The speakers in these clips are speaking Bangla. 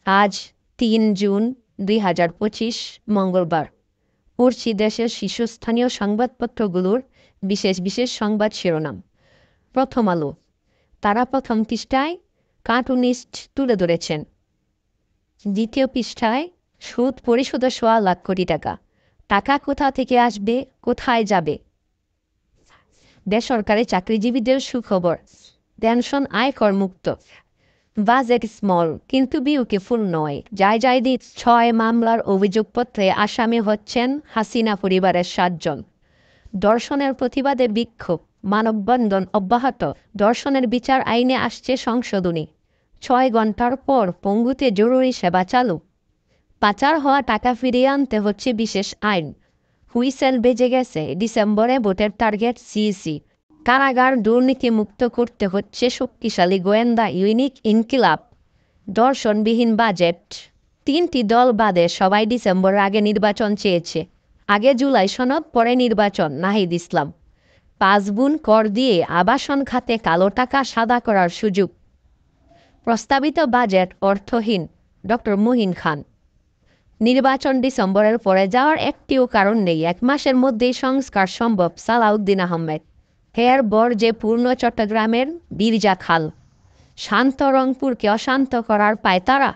আজ ৩ জুন ২০২৫ মঙ্গলবার। পড়ছি দেশের শীর্ষস্থানীয় সংবাদপত্রগুলোর বিশেষ বিশেষ সংবাদ শিরোনাম। প্রথম আলো। তারা প্রথম পৃষ্ঠায় কার্টুনিস্ট তুলে ধরেছেন। দ্বিতীয় পৃষ্ঠায় সুদ পরিশোধের ১.৫ লাখ কোটি টাকা। টাকা কোথা থেকে আসবে, কোথায় যাবে? বেসরকারি চাকরিজীবীদের সুখবর, পেনশন আয়কর মুক্ত। বাজেট স্মল কিন্তু বিউটিফুল নয়। জায়দি ৬ মামলার অভিযোগপত্রে আসামি হচ্ছেন হাসিনা পরিবারের ৭ জন। ধর্ষণের প্রতিবাদে বিক্ষোভ, মানববন্ধন অব্যাহত। ধর্ষণের বিচার আইনে আসছে সংশোধনী। ৬ ঘন্টার পর পঙ্গুতে জরুরি সেবা চালু। পাচার হওয়া টাকা ফিরিয়ে আনতে হচ্ছে বিশেষ আইন। হুইসেল বেজে গেছে, ডিসেম্বরে ভোটের টার্গেট সিইসি। কারাগার দুর্নীতিমুক্ত করতে হচ্ছে শক্তিশালী গোয়েন্দা ইউনিক ইনকিলাব। দর্শনবিহীন বাজেট। ৩টি দল বাদে সবাই ডিসেম্বরের আগে নির্বাচন চেয়েছে। আগে জুলাই সনদ, পরে নির্বাচন। নাহিদ ইসলাম। ৫ গুণ কর দিয়ে আবাসন খাতে কালো টাকা সাদা করার সুযোগ। প্রস্তাবিত বাজেট অর্থহীন, ডক্টর মুহিন খান। নির্বাচন ডিসেম্বরের পরে যাওয়ার একটিও কারণ নেই। ১ মাসের মধ্যেই সংস্কার সম্ভব, সালাউদ্দিন আহমেদ। হের বর যে পূর্ণ চট্টগ্রামের বীরজা খাল। শান্ত রংপুরকে অশান্ত করার পায়তারা।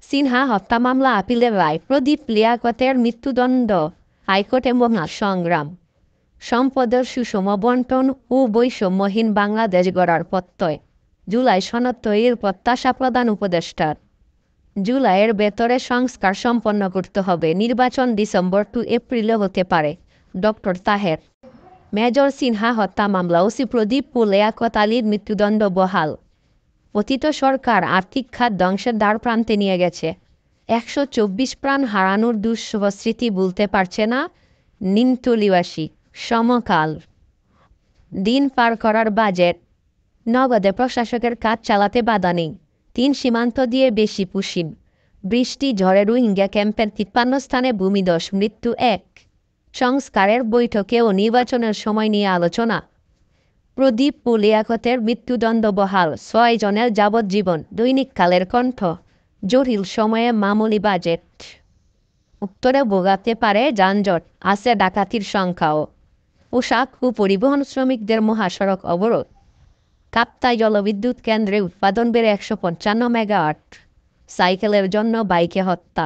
সিনহা হত্যা মামলা আপিলের রায়। প্রদীপ লিয়াকতের মৃত্যুদণ্ড হাইকোর্টে মহা সংগ্রাম। সম্পদের সুষম বন্টন ও বৈষম্যহীন বাংলাদেশ গড়ার প্রত্যয়। জুলাই সনদ তৈরির প্রত্যাশা প্রধান উপদেষ্টার। জুলাইয়ের ভেতরে সংস্কার সম্পন্ন করতে হবে। নির্বাচন ডিসেম্বর টু এপ্রিলে হতে পারে, ডক্টর তাহের। মেজর সিনহা হত্যা মামলা, ওসি প্রদীপ ও লিয়াকত আলীর মৃত্যুদণ্ড বহাল। অতীত সরকার আর্থিক খাত ধ্বংসের দ্বার প্রান্তে নিয়ে গেছে। ১২৪ প্রাণ হারানোর দুঃসহ স্মৃতি ভুলতে পারছে না নিমতলিবাসী। সমকাল। দিন পার করার বাজেট। নগদে প্রশাসকের কাজ চালাতে বাধা নেই। ৩ সীমান্ত দিয়ে বেশি পুশিন। বৃষ্টি ঝড়ে রোহিঙ্গা ক্যাম্পের ৫৩ স্থানে ভূমিধস, মৃত্যু ১। সংস্কারের বৈঠকে ও নির্বাচনের সময় নিয়ে আলোচনা। প্রদীপ ও লিয়াকতের মৃত্যুদণ্ড বহাল, ৬ জনের যাবজ্জীবন। দৈনিক কালের কণ্ঠ। জটিল সময়ে মামুলি বাজেট। উত্তরে ভোগাতে পারে যানজট, আছে ডাকাতির সংখ্যাও। পোশাক ও পরিবহন শ্রমিকদের মহাসড়ক অবরোধ। কাপ্তাই জলবিদ্যুৎ কেন্দ্রে উৎপাদন বেড়ে ১৫৫ মেগাওয়াট। সাইকেলের জন্য বাইকে হত্যা।